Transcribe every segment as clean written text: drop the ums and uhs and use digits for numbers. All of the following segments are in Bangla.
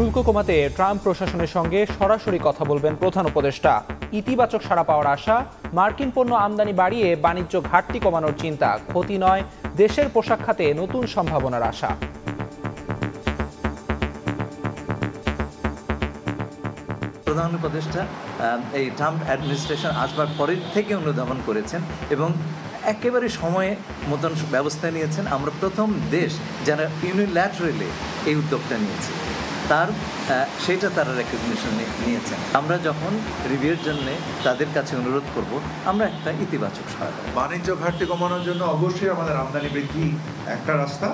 শুল্ক কমাতে ট্রাম্প প্রশাসনের সঙ্গে সরাসরি কথা বলবেন প্রধান উপদেষ্টা। ইতিবাচক সাড়া পাওয়ার আশা। মার্কিন পণ্য আমদানি বাড়িয়ে বাণিজ্য ঘাটতি কমানোর চিন্তা। ক্ষতি নয়, দেশের পোশাক খাতে নতুন সম্ভাবনার আশা। প্রধান উপদেষ্টা এই ট্রাম্প অ্যাডমিনিস্ট্রেশন আসবার পরের থেকে অনুধাবন করেছেন এবং একেবারে সময়ে মতন ব্যবস্থা নিয়েছেন। আমরা প্রথম দেশ যারা ইউনিল্যাটারালি এই উদ্যোগটা নিয়েছে, সেটা তারা রেকগনিশন নিয়েছেন। আমরা যখন রিভিউর জন্য তাদের কাছে অনুরোধ করব, আমরা একটা ইতিবাচক সহায়তা। বাণিজ্য ঘাটতি কমানোর জন্য অবশ্যই আমাদের আমদানি বৃদ্ধি একটা রাস্তা,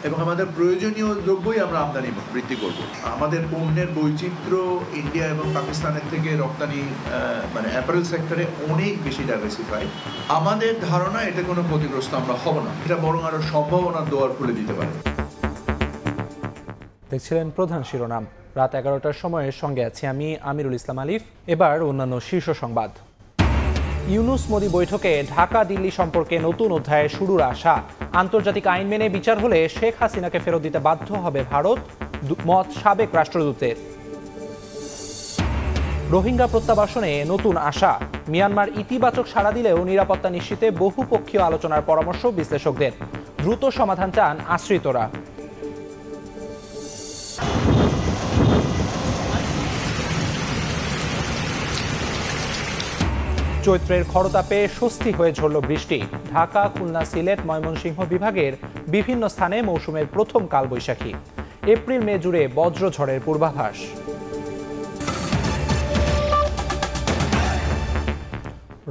এবং আমাদের প্রয়োজনীয় দ্রব্যই আমরা আমদানি বৃদ্ধি করব। আমাদের পণ্যের বৈচিত্র্য ইন্ডিয়া এবং পাকিস্তানের থেকে রপ্তানি অ্যাপারেল সেক্টরে অনেক বেশি ডাইভার্সিফাই। আমাদের ধারণা এটা কোনো ক্ষতিগ্রস্ত আমরা হব না, এটা বরং আরও সম্ভাবনার দুয়ার খুলে দিতে পারে। দেখছিলেন প্রধান শিরোনাম। রাত 11টার সময়ের সঙ্গে আছি আমি আমিরুল ইসলাম আলিফ। এবার অন্যান্য শীর্ষ সংবাদ। ইউনুস মোদি বৈঠকে ঢাকা দিল্লি সম্পর্কে নতুন অধ্যায়ে শুরুর আশা। আন্তর্জাতিক আইন মেনে বিচার হলে শেখ হাসিনাকে ফেরত দিতে বাধ্য হবে ভারত, মত সাবেক রাষ্ট্রদূতের। রোহিঙ্গা প্রত্যাবাসনে নতুন আশা। মিয়ানমার ইতিবাচক সাড়া দিলেও নিরাপত্তা নিশ্চিতে বহুপক্ষীয় আলোচনার পরামর্শ বিশ্লেষকদের। দ্রুত সমাধান চান আশ্রিতরা। চৈত্রের খরতাপে স্বস্তি হয়ে ঝরল বৃষ্টি। ঢাকা, খুলনা, সিলেট, ময়মনসিংহ বিভাগের বিভিন্ন স্থানে মৌসুমের প্রথম কালবৈশাখী। এপ্রিল মে জুড়ে বজ্রঝড়ের পূর্বাভাস।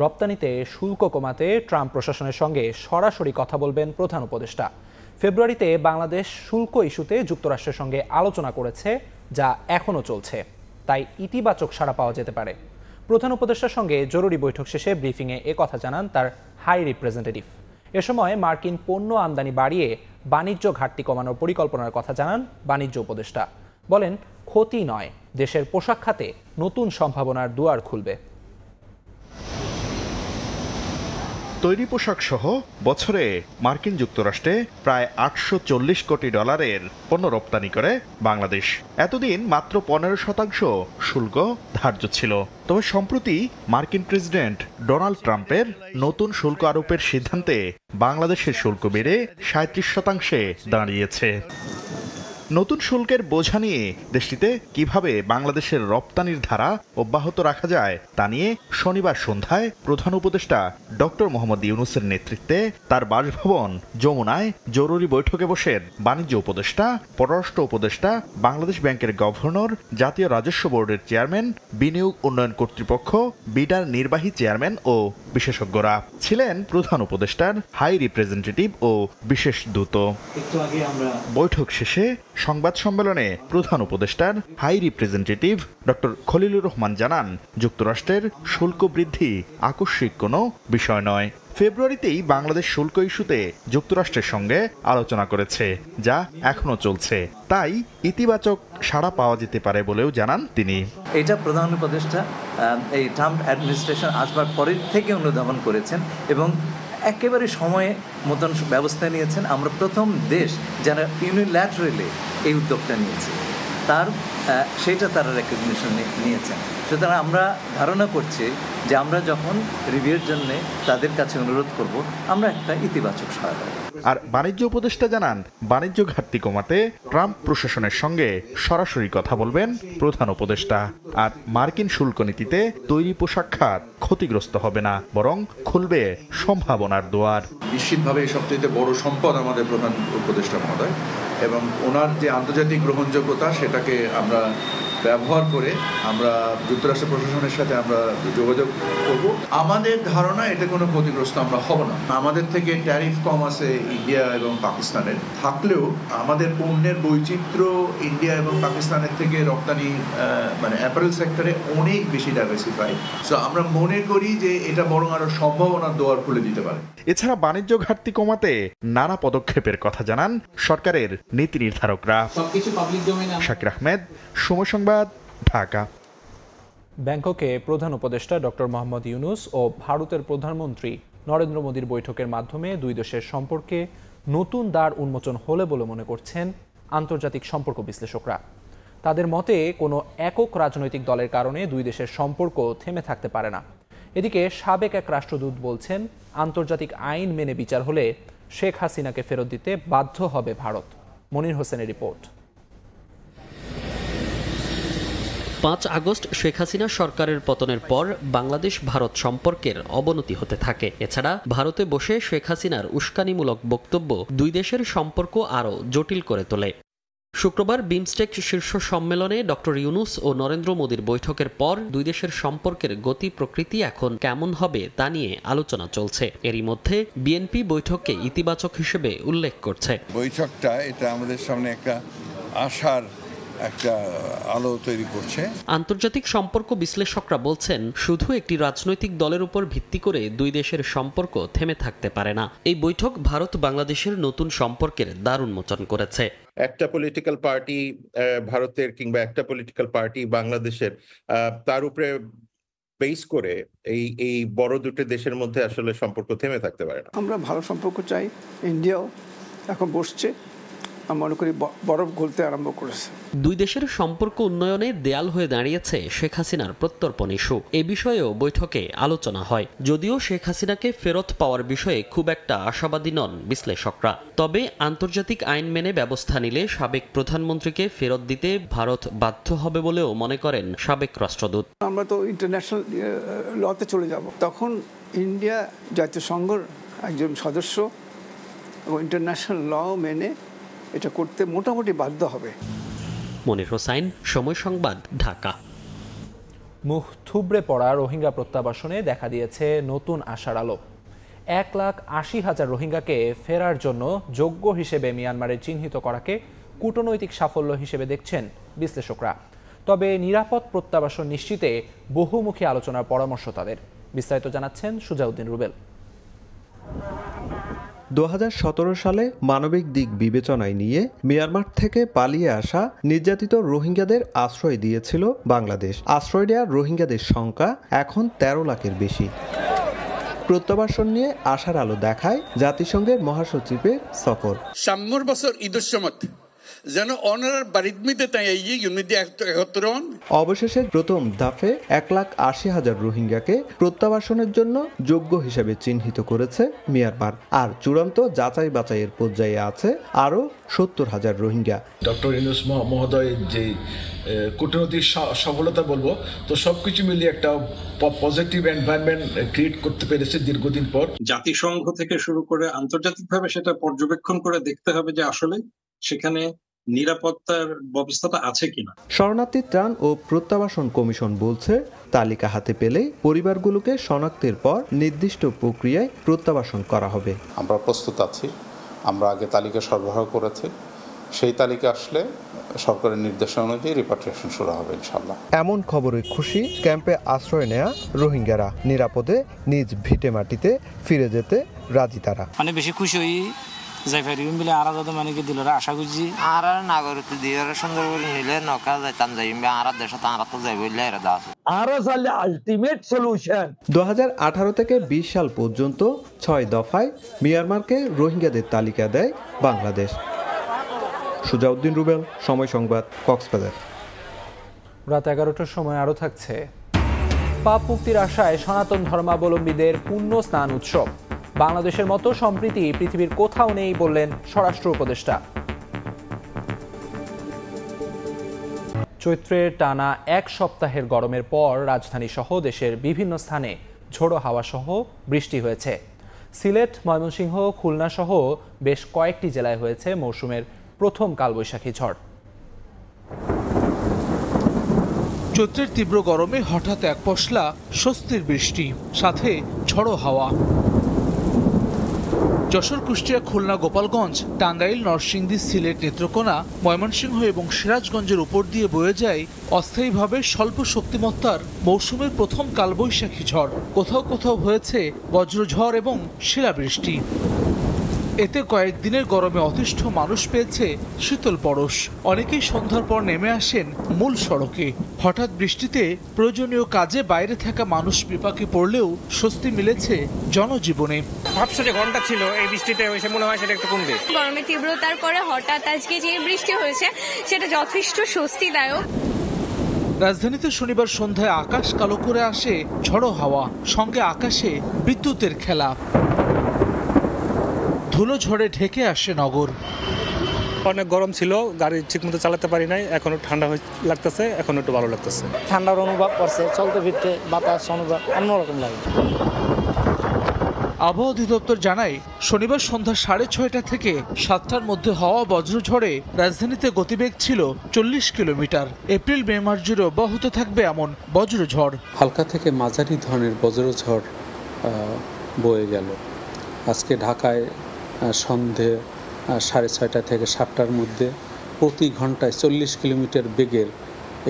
রপ্তানিতে শুল্ক কমাতে ট্রাম্প প্রশাসনের সঙ্গে সরাসরি কথা বলবেন প্রধান উপদেষ্টা। ফেব্রুয়ারিতে বাংলাদেশ শুল্ক ইস্যুতে যুক্তরাষ্ট্রের সঙ্গে আলোচনা করেছে, যা এখনও চলছে। তাই ইতিবাচক সাড়া পাওয়া যেতে পারে। প্রধান উপদেষ্টার সঙ্গে জরুরি বৈঠক শেষে ব্রিফিংয়ে একথা জানান তার হাই রিপ্রেজেন্টেটিভ। এ সময় মার্কিন পণ্য আমদানি বাড়িয়ে বাণিজ্য ঘাটতি কমানোর পরিকল্পনার কথা জানান বাণিজ্য উপদেষ্টা। বলেন, ক্ষতি নয়, দেশের পোশাক খাতে নতুন সম্ভাবনার দুয়ার খুলবে। তৈরি পোশাক সহ বছরে মার্কিন যুক্তরাষ্ট্রে প্রায় $840 কোটি পণ্য রপ্তানি করে বাংলাদেশ। এতদিন মাত্র 15% শুল্ক ধার্য ছিল। তবে সম্প্রতি মার্কিন প্রেসিডেন্ট ডোনাল্ড ট্রাম্পের নতুন শুল্ক আরোপের সিদ্ধান্তে বাংলাদেশের শুল্ক বেড়ে 37% দাঁড়িয়েছে। নতুন শুল্কের বোঝা নিয়ে দেশটিতে কিভাবে বাংলাদেশের রপ্তানির ধারা অব্যাহত রাখা যায় তা নিয়ে শনিবার সন্ধ্যায় প্রধান উপদেষ্টা ডক্টর মোহাম্মদ ইউনুসের নেতৃত্বে তার বাসভবন যমুনায় জরুরি বৈঠকে বসেন বাণিজ্য উপদেষ্টা, পররাষ্ট্র উপদেষ্টা, বাংলাদেশ ব্যাংকের গভর্নর, জাতীয় রাজস্ব বোর্ডের চেয়ারম্যান, বিনিয়োগ উন্নয়ন কর্তৃপক্ষ, বিডার নির্বাহী চেয়ারম্যান ও বিশেষজ্ঞরা। ছিলেন প্রধান উপদেষ্টার হাই রিপ্রেজেন্টেটিভ ও বিশেষ দূত। বৈঠক শেষে সংবাদ সম্মেলনে প্রধান উপদেষ্টার high representative doctor Khalilur Rahman জানান, যুক্তরাষ্ট্রের শুল্ক বৃদ্ধি আকস্মিক কোনো বিষয় নয়। ফেব্রুয়ারিতেই বাংলাদেশ শুল্ক ইস্যুতে যুক্তরাষ্ট্রের সঙ্গে আলোচনা করেছে, যা এখনো চলছে। তাই ইতিবাচক সাড়া পাওয়া যেতে পারে বলেও জানান তিনি। এটা প্রধান উপদেষ্টা এই ট্রাম্প অ্যাডমিনিস্ট্রেশন আসবার পরের থেকে অনুধাবন করেছেন এবং একেবারে সময়ে মতন ব্যবস্থা নিয়েছেন। আমরা প্রথম দেশ যারা ইউনিল্যাটারালি এই উদ্যোগটা নিয়েছে, সেটা তারা রেকগনিশন নিয়েছেন। সুতরাং আমরা ধারণা করছি যে আমরা যখন রিভিউর জন্য তাদের কাছে অনুরোধ করব, আমরা একটা ইতিবাচক সহায়তা। আর বাণিজ্য উপদেষ্টা জানান, বাণিজ্য ঘাটতি কমাতে ট্রাম্প প্রশাসনের সঙ্গে সরাসরি কথা বলবেন প্রধান উপদেষ্টা। আর মার্কিন শুল্ক নীতিতে তৈরি পোশাক খাত ক্ষতিগ্রস্ত হবে না, বরং খুলবে সম্ভাবনার দুয়ার। নিশ্চিতভাবে সবচেয়ে বড় সম্পদ আমাদের প্রধান উপদেষ্টা মহোদয়, এবং ওনার যে আন্তর্জাতিক গ্রহণযোগ্যতা সেটাকে আমরা ব্যবহার করে আমরা যুক্তরাষ্ট্র প্রশাসনের সাথে আমরা যোগাযোগ করব। আমাদের ধারণা এটা কোনো ক্ষতিগ্রস্ত আমরা হব না। আমাদের থেকে ট্যারিফ কম আছে ইন্ডিয়া এবং পাকিস্তানের, থাকলেও আমাদের পণ্যের বৈচিত্র্য ইন্ডিয়া এবং পাকিস্তানের থেকে রপ্তানি অ্যাপারেল সেক্টরে অনেক বেশি ডাইভার্সিফাই। সো আমরা মনে করি যে এটা বরং আরও সম্ভাবনার দুয়ার খুলে দিতে পারে। এছাড়া বাণিজ্য ঘাটতি কমাতে নানা পদক্ষেপের কথা জানান সরকারের নীতি নির্ধারকরা। শাকির আহমেদ, সময় সংবাদ, ঢাকা। ব্যাংককে প্রধান উপদেষ্টা ডক্টর মোহাম্মদ ইউনুস ও ভারতের প্রধানমন্ত্রী নরেন্দ্র মোদীর বৈঠকের মাধ্যমে দুই দেশের সম্পর্কে নতুন দ্বার উন্মোচন হলে বলে মনে করছেন আন্তর্জাতিক সম্পর্ক বিশ্লেষকরা। তাদের মতে কোনো একক রাজনৈতিক দলের কারণে দুই দেশের সম্পর্ক থেমে থাকতে পারে না। এদিকে সাবেক এক রাষ্ট্রদূত বলছেন, আন্তর্জাতিক আইন মেনে বিচার হলে শেখ হাসিনাকে ফেরত দিতে বাধ্য হবে ভারত। মনির হোসেনের রিপোর্ট। 5 আগস্ট শেখ হাসিনা সরকারের পতনের পর বাংলাদেশ ভারত সম্পর্কের অবনতি হতে থাকে। এছাড়া ভারতে বসে শেখ হাসিনার উস্কানিমূলক বক্তব্য দুই দেশের সম্পর্ক আরও জটিল করে তোলে। শুক্রবার বিমস্টেক শীর্ষ সম্মেলনে ডক্টর ইউনূস ও নরেন্দ্র মোদীর বৈঠকের পর দুই দেশের সম্পর্কের গতি প্রকৃতি এখন কেমন হবে তা নিয়ে আলোচনা চলছে। এরই মধ্যে বিএনপি বৈঠককে ইতিবাচক হিসেবে উল্লেখ করছে। বৈঠকটা এটা আমাদের সামনে একটা আশার একটা আলো তৈরি করছে। আন্তর্জাতিক সম্পর্ক বিশ্লেষকরা বলছেন, শুধু একটি রাজনৈতিক দলের উপর ভিত্তি করে দুই দেশের সম্পর্ক থেমে থাকতে পারে না। এই বৈঠক ভারত বাংলাদেশের নতুন সম্পর্কের দ্বার উন্মোচন করেছে। একটা পলিটিক্যাল পার্টি ভারতের কিংবা একটা পলিটিক্যাল পার্টি বাংলাদেশের, তার উপরে বেস করে এই বড় দুটো দেশের মধ্যে আসলে সম্পর্ক থেমে থাকতে পারে না। আমরা ভালো সম্পর্ক চাই। ইন্ডিয়াও এখন বসছে, আমি মনে করি বরফ গলতে আরম্ভ করেছে। দুই দেশের সম্পর্ক উন্নয়নে দেয়াল হয়ে দাঁড়িয়েছে শেখ হাসিনার প্রত্যর্পণ ইস্যু। এ বিষয়েও বৈঠকে আলোচনা হয়। যদিও শেখ হাসিনাকে ফেরত পাওয়ার বিষয়ে খুব একটা আশাবাদী নন বিশ্লেষকরা। তবে আন্তর্জাতিক আইন মেনে ব্যবস্থা নিলে সাবেক প্রধানমন্ত্রীকে ফেরত দিতে ভারত বাধ্য হবে বলেও মনে করেন সাবেক রাষ্ট্রদূত। আমরা তো ইন্টারন্যাশনাল লতে চলে যাব, তখন ইন্ডিয়া জাতিসংঘের একজন সদস্য এবং ইন্টারন্যাশনাল ল মেনে এটা করতে মোটামুটি বাধ্য হবে। মনির হোসাইন, সময় সংবাদ, ঢাকা। মুখ থুবড়ে পড়া রোহিঙ্গা প্রত্যাবাসনে দেখা দিয়েছে নতুন আশার আলো। 1,80,000 রোহিঙ্গাকে ফেরার জন্য যোগ্য হিসেবে মিয়ানমারে চিহ্নিত করাকে কূটনৈতিক সাফল্য হিসেবে দেখছেন বিশ্লেষকরা। তবে নিরাপদ প্রত্যাবাসন নিশ্চিতে বহুমুখী আলোচনার পরামর্শ তাদের। বিস্তারিত জানাচ্ছেন সুজাউদ্দিন রুবেল। 2017 সালে মানবিক দিক বিবেচনায় নিয়ে মিয়ানমার থেকে পালিয়ে আসা নির্যাতিত রোহিঙ্গাদের আশ্রয় দিয়েছিল বাংলাদেশ। আশ্রয় দেওয়া রোহিঙ্গাদের সংখ্যা এখন 13 লাখের বেশি। প্রত্যাবাসন নিয়ে আশার আলো দেখায় জাতিসংঘের মহাসচিবের সফর। সামনের বছর ঈদের সময় যেন অনার বাড়ির মধ্যে তাই অবশেষে প্রথম ধাপে 1,80,000 রোহিঙ্গাকে প্রত্যাবাসনের জন্য যোগ্য হিসেবে চিহ্নিত করেছে মিয়ানমার। আর চূড়ান্ত যাচাই বাছাইয়ের পর্যায়ে আছে আরও 70,000 রোহিঙ্গা। ডক্টর ইউনূস মহোদয়ের যে কূটনৈতিক সফলতা বলবো, তো সবকিছু মিলিয়ে একটা পজিটিভ এনভায়রনমেন্ট ক্রিয়েট করতে পেরেছে দীর্ঘদিন পর। জাতিসংঘ থেকে শুরু করে আন্তর্জাতিকভাবে সেটা পর্যবেক্ষণ করে দেখতে হবে যে আসলে সেখানে নিরাপত্তার ব্যবস্থাটা আছে কিনা। শরণার্থী ত্রাণ ও প্রত্যাবাসন কমিশন বলছে, তালিকা হাতে পেলেই পরিবারগুলোকে শনাক্তের পর নির্দিষ্ট প্রক্রিয়ায় প্রত্যাবাসন করা হবে। আমরা প্রস্তুত আছি, আমরা আগে তালিকা সরবরাহ করেছি, সেই তালিকা আসলে সরকারের নির্দেশনা অনুযায়ী রিপাট্রিয়েশন শুরু হবে ইনশাআল্লাহ। এমন খবরে খুশি ক্যাম্পে আশ্রয় নেয়া রোহিঙ্গারা। নিরাপদে নিজ ভিটে মাটিতে ফিরে যেতে রাজি তারা। মানে বেশি খুশি হই যাই পারিম বলে আর দাদা মানে কি দিল আশা করছি আর নাগরিক দিয়ে সুন্দর করে নিলে নকা যাইতাম যাইম আর দেশে তারা তো যাই বললে এরা দাস আর আসলে আলটিমেট সলিউশন। 2018 থেকে 20 সাল পর্যন্ত 6 দফায় মিয়ানমারকে রোহিঙ্গাদের তালিকা দেয় বাংলাদেশ। সুজাউদ্দিন রুবেল, সময় সংবাদ, কক্সবাজার। রাত 11টার সময় আরও থাকছে পাপ মুক্তির আশায় সনাতন ধর্মাবলম্বীদের পুণ্য স্নান উৎসব। বাংলাদেশের মতো সম্প্রীতি পৃথিবীর কোথাও নেই বললেন স্বরাষ্ট্র উপদেষ্টা। চৈত্রের টানা 1 সপ্তাহের গরমের পর রাজধানী সহ দেশের বিভিন্ন স্থানে ঝোড়ো হাওয়া সহ বৃষ্টি হয়েছে। সিলেট, ময়মনসিংহ, খুলনা সহ বেশ কয়েকটি জেলায় হয়েছে মৌসুমের প্রথম কালবৈশাখী ঝড়। চৈত্রের তীব্র গরমে হঠাৎ এক পশলা স্বস্তির বৃষ্টি, সাথে ঝড়ো হাওয়া। যশোর, কুষ্টিয়া, খুলনা, গোপালগঞ্জ, টাঙ্গাইল, নরসিংদী, সিলেট, নেত্রকোনা, ময়মনসিংহ এবং সিরাজগঞ্জের উপর দিয়ে বয়ে যায় অস্থায়ীভাবে স্বল্প শক্তিমত্তার মৌসুমের প্রথম কালবৈশাখী ঝড়। কোথাও কোথাও হয়েছে বজ্রঝড় এবং শিলাবৃষ্টি। এতে কয়েকদিনের গরমে অতিষ্ঠ মানুষ পেয়েছে শীতল পরশ। অনেকেই সন্ধ্যার পর নেমে আসেন মূল সড়কে। হঠাৎ বৃষ্টিতে প্রয়োজনীয় কাজে বাইরে থাকা মানুষ বিপাকে পড়লেও স্বস্তি মিলেছে জনজীবনে। ভাবছো যে ঘন্টা ছিল এই বৃষ্টিতে এসে মনে হয় সেটা একটু কমবে। গরমের তীব্রতার পরে হঠাৎ আজকে যে বৃষ্টি হয়েছে সেটা যথেষ্ট স্বস্তিদায়ক। রাজধানীতে শনিবার সন্ধ্যায় আকাশ কালো করে আসে ঝড়ো হাওয়া, সঙ্গে আকাশে বিদ্যুতের খেলা। ধুলো ঝড়ে ঢেকে আসে নগর। অনেক গরম ছিল, গাড়ি ঠিকমতো চালাতে পারি নাই, এখন ঠান্ডা লাগতেছে, এখন একটু ভালো লাগতেছে। ঠান্ডার অনুভব করছে, চলতে ফিরতে বাতাস অনুভব অন্যরকম লাগে। আবহাওয়া অধিদপ্তর জানায় শনিবার সন্ধ্যা 6:30 থেকে 7টার মধ্যে হওয়া বজ্রঝড়ে রাজধানীতে গতিবেগ ছিল 40 কিলোমিটার। এপ্রিল মে মাস জুড়ে অব্যাহত থাকবে এমন বজ্রঝড়। হালকা থেকে মাঝারি ধরনের বজ্রঝড় বয়ে গেল। আজকে ঢাকায় সন্ধে 6:30 থেকে 7টার মধ্যে প্রতি ঘন্টায় 40 কিলোমিটার বেগের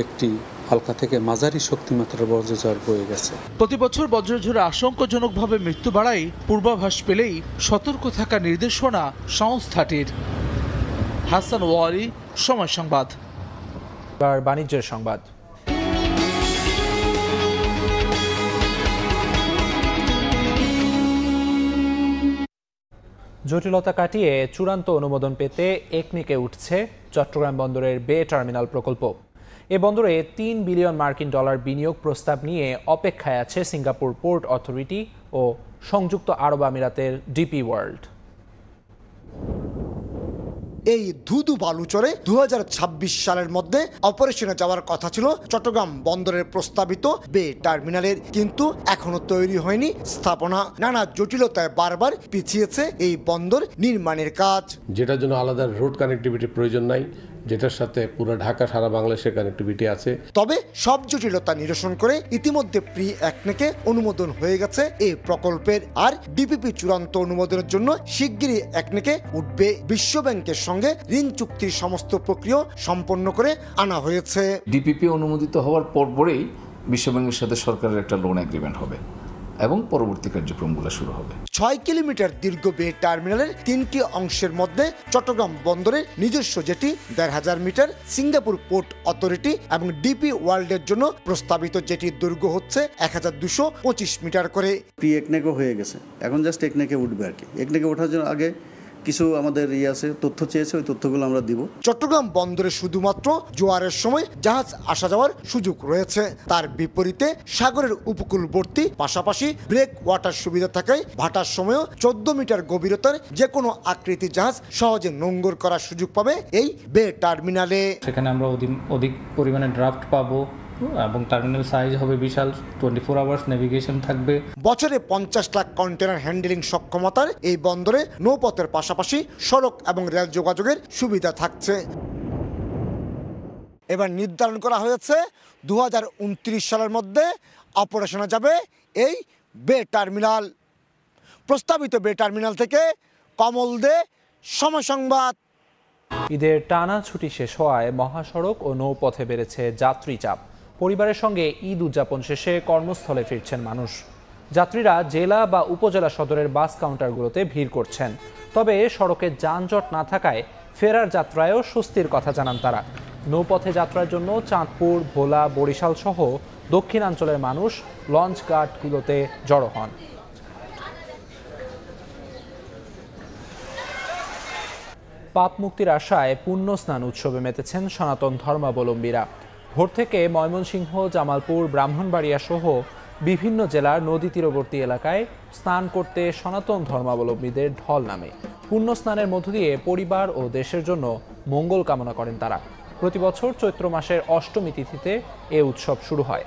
একটি হালকা থেকে মাঝারি শক্তিমাত্রার বজ্রঝড় বয়ে গেছে। প্রতি বছর বজ্রঝড়ে আশঙ্কাজনকভাবে মৃত্যু বাড়ায় পূর্বাভাস পেলেই সতর্ক থাকার নির্দেশনা সংস্থাটির। হাসান ওয়ালি, সময় সংবাদ। বাণিজ্যের সংবাদ। জটিলতা কাটিয়ে চূড়ান্ত অনুমোদন পেতে একনিকে উঠছে চট্টগ্রাম বন্দরের বে টার্মিনাল প্রকল্প। এ বন্দরে $3 বিলিয়ন মার্কিন বিনিয়োগ প্রস্তাব নিয়ে অপেক্ষায় আছে সিঙ্গাপুর পোর্ট অথরিটি ও সংযুক্ত আরব আমিরাতের ডিপি ওয়ার্ল্ড। এই ধুধু বালুচরে 2026 সালের মধ্যে অপারেশনে যাওয়ার কথা ছিল চট্টগ্রাম বন্দরের প্রস্তাবিত বে টার্মিনালের, কিন্তু এখনো তৈরি হয়নি স্থাপনা। নানা জটিলতায় বারবার পিছিয়েছে এই বন্দর নির্মাণের কাজ, যেটার জন্য আলাদা রোড কানেক্টিভিটির প্রয়োজন নাই, যেটার সাথে পুরো ঢাকা সারা বাংলাদেশের কানেক্টিভিটি আছে। তবে সব জটিলতা নিরসন করে ইতিমধ্যে প্রি একনেকে অনুমোদন হয়ে গেছে এই প্রকল্পের। আর ডিপিপি চূড়ান্ত অনুমোদনের জন্য শিগগিরই একনেকে উঠবে। বিশ্ব ব্যাংকের সঙ্গে ঋণ চুক্তির সমস্ত প্রক্রিয়া সম্পন্ন করে আনা হয়েছে। ডিপিপি অনুমোদিত হওয়ার পরপরেই বিশ্বব্যাংকের সাথে সরকারের একটা লোন এগ্রিমেন্ট হবে এবং পরবর্তী কার্যক্রমগুলো শুরু হবে। 6 কিলোমিটার দীর্ঘ বে টার্মিনালের 3টি অংশের মধ্যে চট্টগ্রাম বন্দরের নিজস্ব জেটি 1500 মিটার, সিঙ্গাপুর পোর্ট অথরিটি এবং ডিপি ওয়ার্ল্ডের জন্য প্রস্তাবিত জেটির দৈর্ঘ্য হচ্ছে 1225 মিটার করে। প্রি একনেকও হয়ে গেছে, এখন জাস্ট একনেকে উঠবে আর কি। একনেকে ওঠার জন্য আগে কিছু আমাদের আছে, তথ্য চেয়েছে, ওই তথ্যগুলো আমরা দিব। চট্টগ্রাম বন্দরে শুধুমাত্র জোয়ারের সময় জাহাজ আসা যাওয়ার সুযোগ রয়েছে। তার বিপরীতে সাগরের উপকূলবর্তী পাশাপাশি ব্রেক ওয়াটার সুবিধা থাকায় ভাটার সময়ও 14 মিটার গভীরতার যে কোনো আকৃতির জাহাজ সহজে নোঙ্গর করার সুযোগ পাবে এই বে টার্মিনালে। সেখানে আমরা অধিক পরিমাণে ড্রাফট পাবো এবং টার্মিনাল সাইজ হবে বিশাল, 24 আওয়ার্স নেভিগেশন থাকবে। বছরে 50 লাখ কন্টেনার হ্যান্ডেলিং সক্ষমতার এই বন্দরে নৌপথের পাশাপাশি সড়ক এবং রেল যোগাযোগের সুবিধা থাকছে। এবার নির্ধারণ করা হয়েছে 2029 সালের মধ্যে অপারেশনে যাবে এই বে টার্মিনাল। প্রস্তাবিত বে টার্মিনাল থেকে কমল দে, সময় সংবাদ। ঈদের টানা ছুটি শেষ হওয়ায় মহাসড়ক ও নৌপথে বেড়েছে যাত্রী চাপ। পরিবারের সঙ্গে ঈদ উদযাপন শেষে কর্মস্থলে ফিরছেন মানুষ। যাত্রীরা জেলা বা উপজেলা সদরের বাস কাউন্টারগুলোতে ভিড় করছেন। তবে সড়কে যানজট না থাকায় ফেরার যাত্রায়ও স্বস্তির কথা জানান তারা। নৌপথে যাত্রার জন্য চাঁদপুর, ভোলা, বরিশাল সহ দক্ষিণাঞ্চলের মানুষ লঞ্চ ঘাটগুলোতে জড়ো হন। পাপ মুক্তির আশায় পুণ্য স্নান উৎসবে মেতেছেন সনাতন ধর্মাবলম্বীরা। ভোর থেকে ময়মনসিংহ, জামালপুর, ব্রাহ্মণবাড়িয়া সহ বিভিন্ন জেলার নদী তীরবর্তী এলাকায় স্নান করতে সনাতন ধর্মাবলম্বীদের ঢল নামে। পুণ্য স্নানের মধ্য দিয়ে পরিবার ও দেশের জন্য মঙ্গল কামনা করেন তারা। প্রতি বছর চৈত্র মাসের অষ্টমী তিথিতে এ উৎসব শুরু হয়।